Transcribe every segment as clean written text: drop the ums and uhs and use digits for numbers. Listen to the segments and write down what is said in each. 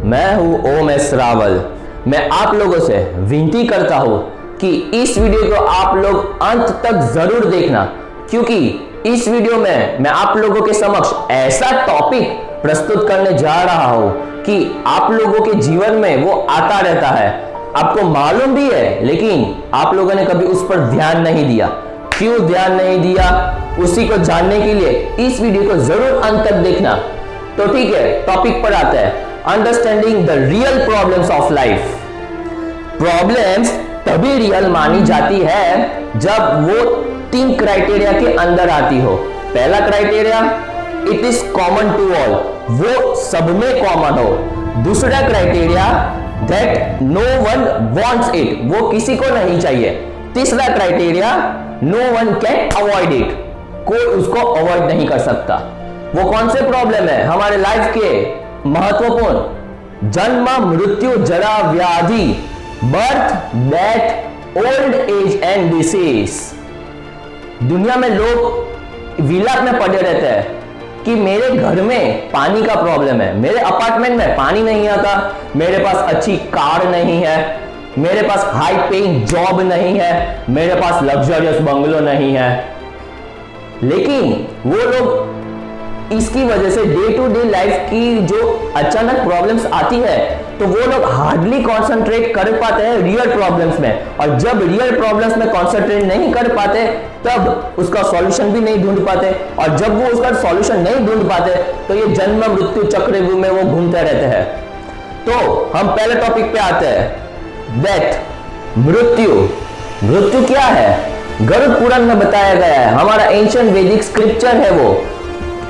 मैं हूं ओम एस रावल। मैं आप लोगों से विनती करता हूं कि इस वीडियो को आप लोग अंत तक जरूर देखना, क्योंकि इस वीडियो में मैं आप लोगों के समक्ष ऐसा टॉपिक प्रस्तुत करने जा रहा हूं कि आप लोगों के जीवन में वो आता रहता है, आपको मालूम भी है, लेकिन आप लोगों ने कभी उस पर ध्यान नहीं दिया। क्यों ध्यान नहीं दिया, उसी को जानने के लिए इस वीडियो को जरूर अंत तक देखना। तो ठीक है, टॉपिक पर आते हैं, understanding the real problems of life. Problems तभी रियल मानी जाती है जब वो 3 क्राइटेरिया के अंदर आती हो। पहला criteria, it is common to all, वो सब में कॉमन हो। दूसरा criteria, that no one wants it, वो किसी को नहीं चाहिए। तीसरा criteria, no one can avoid it, कोई उसको अवॉइड नहीं कर सकता। वो कौन से प्रॉब्लम है हमारे लाइफ के महत्वपूर्ण? जन्म, मृत्यु, जरा, व्याधि, birth, death, old age and disease. दुनिया में लोग विलाप में पड़े रहते हैं कि मेरे घर में पानी का प्रॉब्लम है, मेरे अपार्टमेंट में पानी नहीं आता, मेरे पास अच्छी कार नहीं है, मेरे पास हाई पेइंग जॉब नहीं है, मेरे पास लग्जरियस बंगलो नहीं है। लेकिन वो लोग इसकी वजह से डे टू डे लाइफ की जो अचानक प्रॉब्लम्स आती है, तो वो लोग हार्डली कंसंट्रेट कर पाते हैं रियल प्रॉब्लम्स में। और जब रियल प्रॉब्लम्स में कंसंट्रेट नहीं कर पाते, तब उसका सॉल्यूशन भी नहीं ढूंढ पाते। और जब वो उसका सॉल्यूशन नहीं ढूंढ पाते, तो ये जन्म मृत्यु चक्र में वो घूमते रहते हैं। तो हम पहले टॉपिक पे आते हैं, डेथ, मृत्यु। मृत्यु क्या है? गरुड़ पुराण में बताया गया है, हमारा एंशिएंट वैदिक स्क्रिप्चर है वो।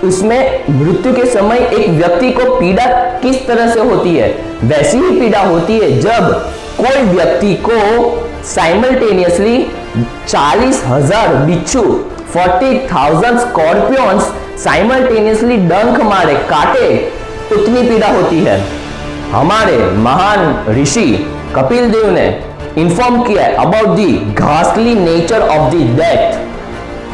उसमें मृत्यु के समय एक व्यक्ति को पीड़ा किस तरह से होती है, वैसी ही पीड़ा होती है जब कोई व्यक्ति को साइमल्टेनियसली 40,000 बिच्छू, 40,000 स्कॉर्पियंस साइमल्टेनियसली डंक मारे, काटे, उतनी पीड़ा होती है। हमारे महान ऋषि कपिल देव ने इन्फॉर्म किया है about the ghastly nature of the death.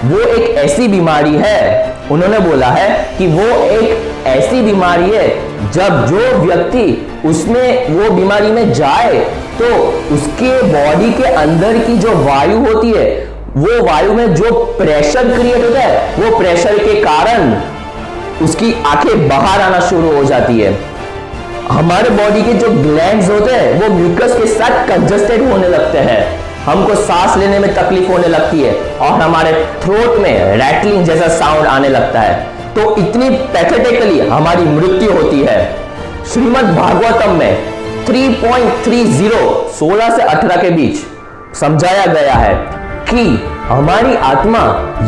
वो एक ऐसी बीमारी है, उन्होंने बोला है कि वो एक ऐसी बीमारी है जब जो व्यक्ति उसमें वो बीमारी में जाए, तो उसके बॉडी के अंदर की जो वायु होती है, वो वायु में जो प्रेशर क्रिएट होता है, वो प्रेशर के कारण उसकी आंखें बाहर आना शुरू हो जाती है। हमारे बॉडी के जो ग्लैंड्स होते हैं, वो म्यूकस के साथ कंजस्टेड होने लगते हैं, हमको सांस लेने में तकलीफ होने लगती है, और हमारे थ्रोट में रैटलिंग जैसा साउंड आने लगता है। तो इतनी पैथेटिकली हमारी मृत्यु होती है। श्रीमद् भागवतम में 3.30 16 से 18 के बीच समझाया गया है कि हमारी आत्मा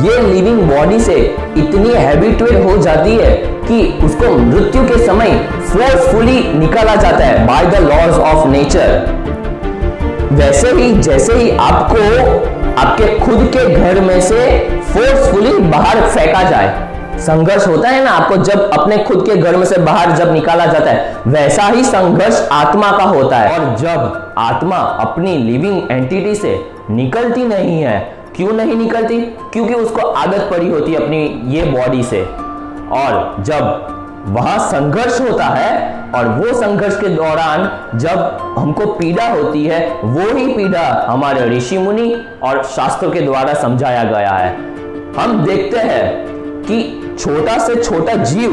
ये लिविंग बॉडी से इतनी हैबिचुएट हो जाती है कि उसको मृत्यु के समय फोर्सफुली निकाला जाता है by the laws of nature. वैसे ही जैसे ही आपको आपके खुद के घर में से फोर्सफुली बाहर फेंका जाए, संघर्ष होता है ना आपको जब अपने खुद के घर में से बाहर जब निकाला जाता है, वैसा ही संघर्ष आत्मा का होता है। और जब आत्मा अपनी लिविंग एंटिटी से निकलती नहीं है, क्यों नहीं निकलती? क्योंकि उसको आदत पड़ी होती है अपनी ये बॉडी से। और जब वहां संघर्ष होता है, और वो संघर्ष के दौरान जब हमको पीड़ा होती है, वो ही पीड़ा हमारे ऋषि मुनि और शास्त्रों के द्वारा समझाया गया है। हम देखते हैं कि छोटा से छोटा जीव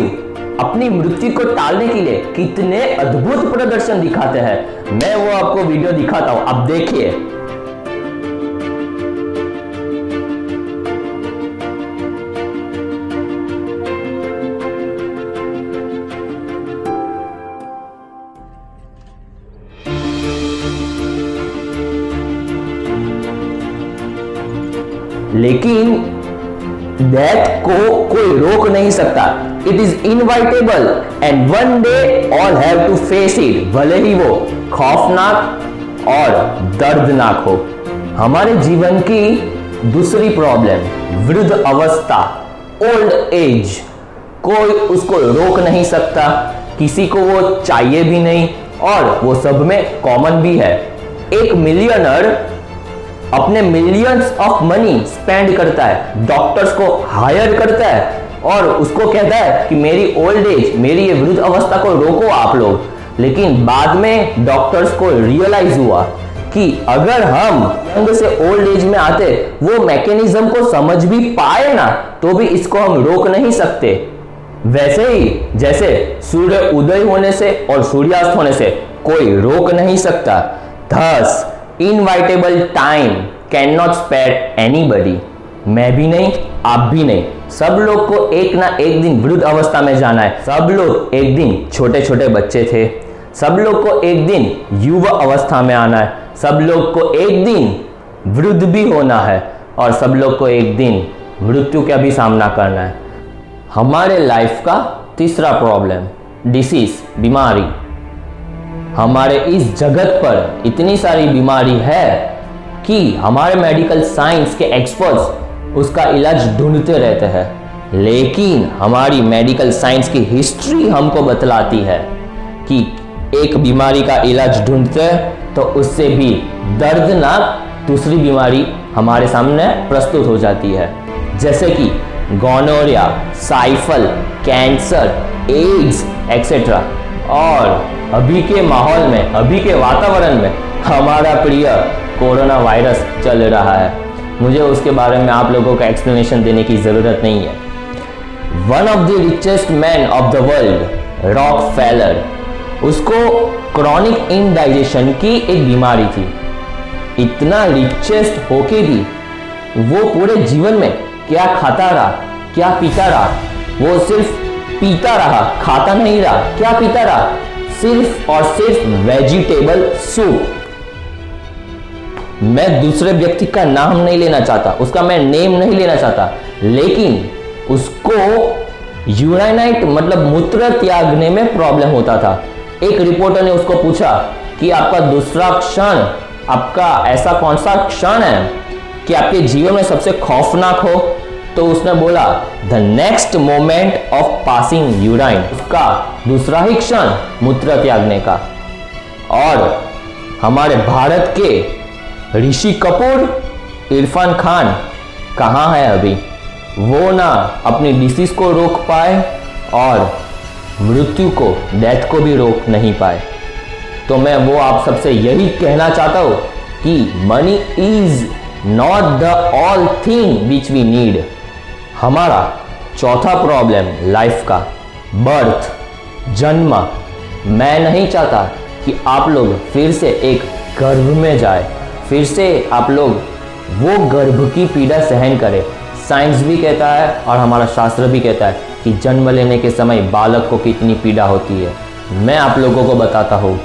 अपनी मृत्यु को टालने के लिए कितने अद्भुत प्रदर्शन दिखाते हैं। मैं वो आपको वीडियो दिखाता हूं, आप देखिए। लेकिन डेथ को कोई रोक नहीं सकता। It is inevitable and one day all have to face it, भले ही वो खौफनाक और दर्दनाक हो। हमारे जीवन की दूसरी प्रॉब्लम, वृद्ध अवस्था, ओल्ड एज, कोई उसको रोक नहीं सकता, किसी को वो चाहिए भी नहीं, और वो सब में कॉमन भी है। एक मिलियनर अपने मिलियंस ऑफ मनी स्पेंड करता है, डॉक्टर्स को हायर करता है और उसको कहता है कि मेरी ओल्ड एज, मेरी ये वृद्ध अवस्था को रोको आप लोग। लेकिन बाद में डॉक्टर्स को रियलाइज हुआ कि अगर हम यंग से ओल्ड एज में आते वो मैकेनिज्म को समझ भी पाए ना तो भी इसको हम रोक नहीं सकते। वैसे ही जैसे सूर्य उदय होने से और सूर्यास्त होने से कोई रोक नहीं सकता, thus inevitable time can not spare anybody. मैं भी नहीं, आप भी नहीं, सब लोग को एक ना एक दिन वृद्ध अवस्था में जाना है। सब लोग एक दिन छोटे छोटे बच्चे थे, सब लोग को एक दिन युवा अवस्था में आना है, सब लोग को एक दिन वृद्ध भी होना है और सब लोग को एक दिन मृत्यु का भी सामना करना है। हमारे लाइफ का तीसरा प्रॉब्लम डिसीज, बीमारी। हमारे इस जगत पर इतनी सारी बीमारी है कि हमारे मेडिकल साइंस के एक्सपर्ट्स उसका इलाज ढूंढते रहते हैं, लेकिन हमारी मेडिकल साइंस की हिस्ट्री हमको बतलाती है कि एक बीमारी का इलाज ढूंढते हैं तो उससे भी दर्दनाक दूसरी बीमारी हमारे सामने प्रस्तुत हो जाती है, जैसे कि गोनोरिया, साइफल, कैंसर, एड्स एक्सेट्रा। और अभी के माहौल में, अभी के वातावरण में हमारा प्रिय कोरोना वायरस चल रहा है। मुझे उसके बारे में आप लोगों का एक्सप्लेनेशन देने की जरूरत नहीं है। One of the richest man of the world, Rockefeller, उसको क्रॉनिक इंडाइजेशन की एक बीमारी थी। इतना रिचेस्ट होके भी वो पूरे जीवन में क्या खाता रहा, क्या पीता रहा, वो सिर्फ पीता रहा, खाता नहीं रहा। क्या पीता रहा? सिर्फ और सिर्फ वेजिटेबल सूप। मैं दूसरे व्यक्ति का नाम नहीं लेना चाहता, उसका मैं नेम नहीं लेना चाहता, लेकिन उसको यूराइनाइट मतलब मूत्र त्यागने में प्रॉब्लम होता था। एक रिपोर्टर ने उसको पूछा कि आपका दूसरा क्षण, आपका ऐसा कौन सा क्षण है कि आपके जीवन में सबसे खौफनाक हो? तो उसने बोला the next moment of passing urine. उसका दूसरा ही क्षण मूत्र त्यागने का। और हमारे भारत के ऋषि कपूर, इरफान खान कहाँ है अभी? वो ना अपनी डिसीज को रोक पाए और मृत्यु को, डेथ को भी रोक नहीं पाए। तो मैं वो आप सबसे यही कहना चाहता हूं कि money is not the all thing which we need. हमारा चौथा प्रॉब्लम लाइफ का, बर्थ, जन्म। मैं नहीं चाहता कि आप लोग फिर से एक गर्भ में जाए, फिर से आप लोग वो गर्भ की पीड़ा सहन करें। साइंस भी कहता है और हमारा शास्त्र भी कहता है कि जन्म लेने के समय बालक को कितनी पीड़ा होती है। मैं आप लोगों को बताता हूँ,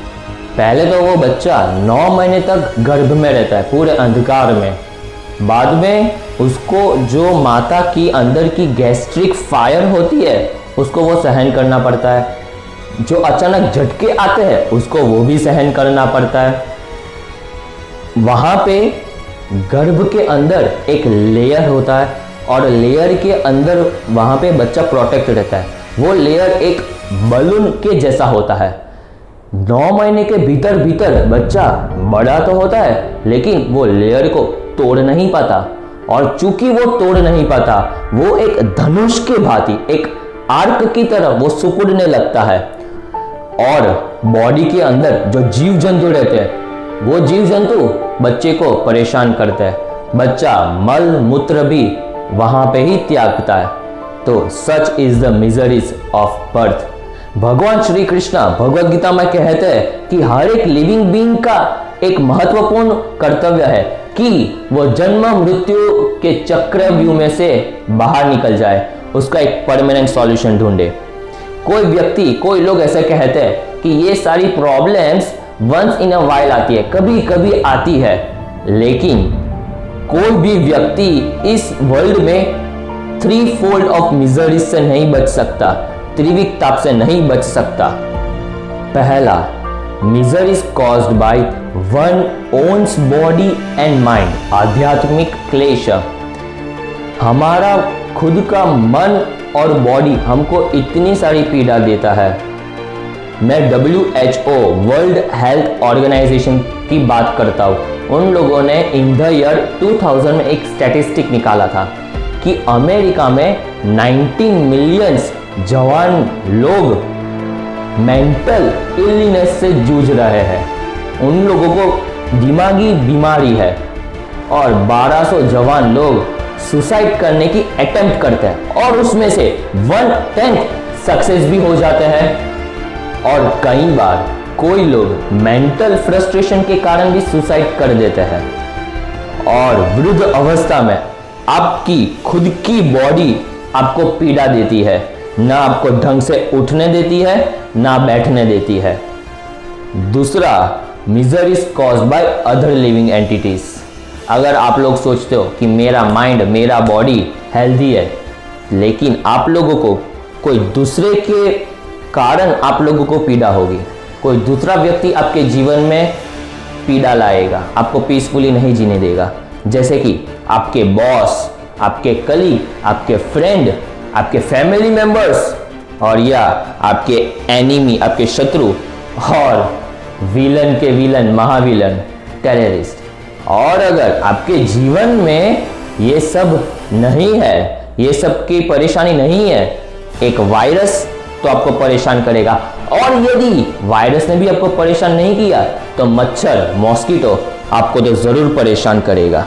पहले तो वो बच्चा 9 महीने तक गर्भ में रहता है पूरे अंधकार में। बाद में उसको जो माता की अंदर की गैस्ट्रिक फायर होती है उसको वो सहन करना पड़ता है। जो अचानक झटके आते हैं उसको वो भी सहन करना पड़ता है। वहाँ पे गर्भ के अंदर एक लेयर होता है और लेयर के अंदर वहाँ पे बच्चा प्रोटेक्ट रहता है। वो लेयर एक बलून के जैसा होता है। 9 महीने के भीतर भीतर बच्चा बड़ा तो होता है लेकिन वो लेयर को तोड़ नहीं पाता, और चूंकि वो तोड़ नहीं पाता वो एक धनुष के भांति, एक आर्क की तरह वो सिकुड़ने लगता है। और बॉडी के अंदर जो जीव जंतु रहते हैं वो जीव जंतु बच्चे को परेशान करते हैं। बच्चा मल मूत्र भी वहां पे ही त्यागता है। तो such is the miseries of birth. भगवान श्री कृष्ण भगवद गीता में कहते हैं कि हर एक लिविंग बीइंग का एक महत्वपूर्ण कर्तव्य है कि वो जन्म मृत्यु के चक्रव्यूह में से बाहर निकल जाए, उसका एक परमानेंट सॉल्यूशन ढूंढे। कोई व्यक्ति, कोई लोग ऐसे कहते हैं कि ये सारी problems once in a while आती है, कभी कभी आती है, लेकिन कोई भी व्यक्ति इस वर्ल्ड में 3 फोल्ड ऑफ मिजरीज से नहीं बच सकता, त्रिविक ताप से नहीं बच सकता। पहला, miseries caused by one one's body and mind, आध्यात्मिक क्लेश। हमारा खुद का मन और बॉडी हमको इतनी सारी पीड़ा देता है। मैं WHO वर्ल्ड हेल्थ ऑर्गेनाइजेशन की बात करता हूँ। उन लोगों ने इन द ईयर 2000 में एक स्टैटिस्टिक निकाला था कि अमेरिका में 19 मिलियंस जवान लोग मेंटल इलनेस से जूझ रहे हैं, उन लोगों को दिमागी बीमारी है, और 1200 जवान लोग सुसाइड करने की अटेम्प्ट करते हैं और उसमें से 1/10 सक्सेस भी हो जाते हैं। और कई बार कोई लोग मेंटल फ्रस्ट्रेशन के कारण भी सुसाइड कर देते हैं। और वृद्ध अवस्था में आपकी खुद की बॉडी आपको पीड़ा देती है, ना आपको ढंग से उठने देती है, ना बैठने देती है। दूसरा, miser is caused by other living entities. अगर आप लोग सोचते हो कि मेरा माइंड, मेरा बॉडी हेल्दी है, लेकिन आप लोगों को कोई दूसरे के कारण आप लोगों को पीड़ा होगी, कोई दूसरा व्यक्ति आपके जीवन में पीड़ा लाएगा, आपको पीसफुली नहीं जीने देगा। जैसे कि आपके बॉस, आपके कलीग, आपके फ्रेंड, आपके फैमिली मेंबर्स, और या आपके एनिमी, आपके शत्रु, और विलन के विलन, महाविलन, टेररिस्ट। और अगर आपके जीवन में ये सब नहीं है, ये सब की परेशानी नहीं है, एक वायरस तो आपको परेशान करेगा। और यदि वायरस ने भी आपको परेशान नहीं किया तो मच्छर, मॉस्किटो आपको तो जरूर परेशान करेगा।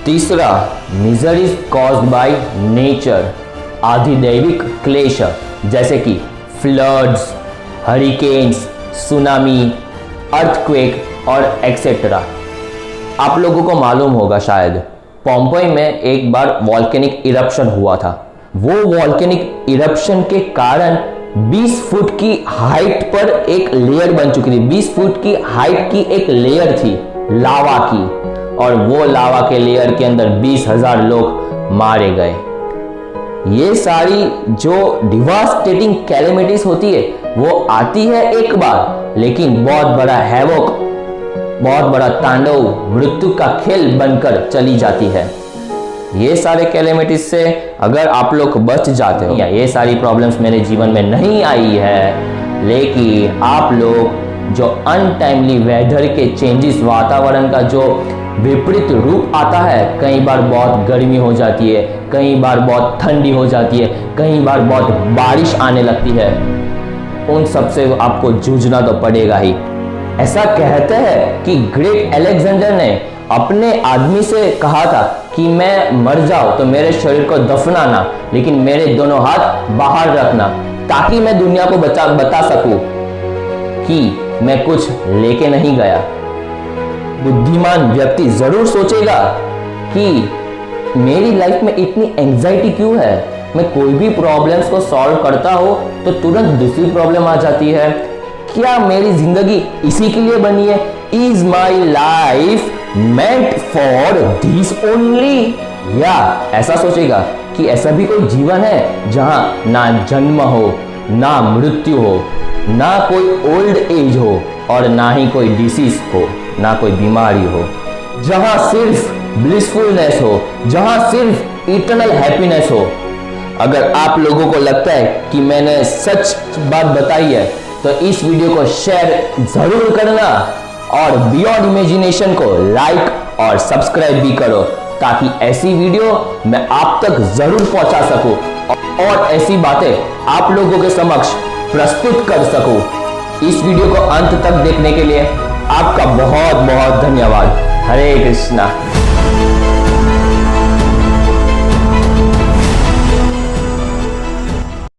तीसरा, misery is caused by nature, आधिदैविक क्लेश, जैसे कि फ्लड्स, हरिकेन्स, सुनामी, अर्थक्वेक और एक्सेट्रा। आप लोगों को मालूम होगा शायद, पोम्पेई में एक बार वॉल्केनिक इरप्शन हुआ था। वो वॉल्केनिक इरप्शन के कारण 20 फुट की हाइट पर एक लेयर बन चुकी थी। 20 फुट की हाइट की एक लेयर थी लावा की, और वो लावा के लेयर के अंदर 20,000 लोग मारे गए। ये सारी जो डिवास्टेटिंग कैलेमिटीज होती है वो आती है एक बार, लेकिन बहुत बड़ा हैवोक, बहुत बड़ा तांडव, मृत्यु का खेल बनकर चली जाती है। ये सारे कैलेमिटीज से अगर आप लोग बच जाते हो, या ये सारी प्रॉब्लम्स मेरे जीवन में नहीं आई है, लेकिन आप लोग जो अनटाइमली वेदर के चेंजेस, वातावरण का जो विपरीत रूप आता है, कई बार बहुत गर्मी हो जाती है, कई बार बहुत ठंडी हो जाती है, कई बार बहुत बारिश आने लगती है, उन सब से आपको जूझना तो पड़ेगा ही। ऐसा कहते हैं कि ग्रेट अलेक्जेंडर ने अपने आदमी से कहा था कि मैं मर जाऊं तो मेरे शरीर को दफनाना, लेकिन मेरे दोनों हाथ बाहर रखना, ताकि मैं दुनिया को बता सकूं कि मैं कुछ लेके नहीं गया। बुद्धिमान व्यक्ति जरूर सोचेगा कि मेरी लाइफ में इतनी एंजाइटी क्यों है, मैं कोई भी प्रॉब्लम्स को सॉल्व करता हो तो तुरंत दूसरी प्रॉब्लम आ जाती है। क्या मेरी जिंदगी इसी के लिए बनी है? Is my life meant for this only? या ऐसा सोचेगा कि ऐसा भी कोई जीवन है जहां ना जन्म हो, ना मृत्यु हो, ना कोई ओल्ड एज हो, और ना ही कोई डिसीज हो, ना कोई बीमारी हो, जहां सिर्फ ब्लिसफुलनेस हो, जहां सिर्फ इटर्नल हैप्पीनेस हो। अगर आप लोगों को लगता है कि मैंने सच बात बताई है तो इस वीडियो को शेयर जरूर करना, और बियॉन्ड इमेजिनेशन को लाइक और सब्सक्राइब भी करो, ताकि ऐसी वीडियो मैं आप तक जरूर पहुंचा सकूं और ऐसी बातें आप लोगों के समक्ष प्रस्तुत कर सकूं। इस वीडियो को अंत तक देखने के लिए आपका बहुत बहुत धन्यवाद। हरे कृष्णा।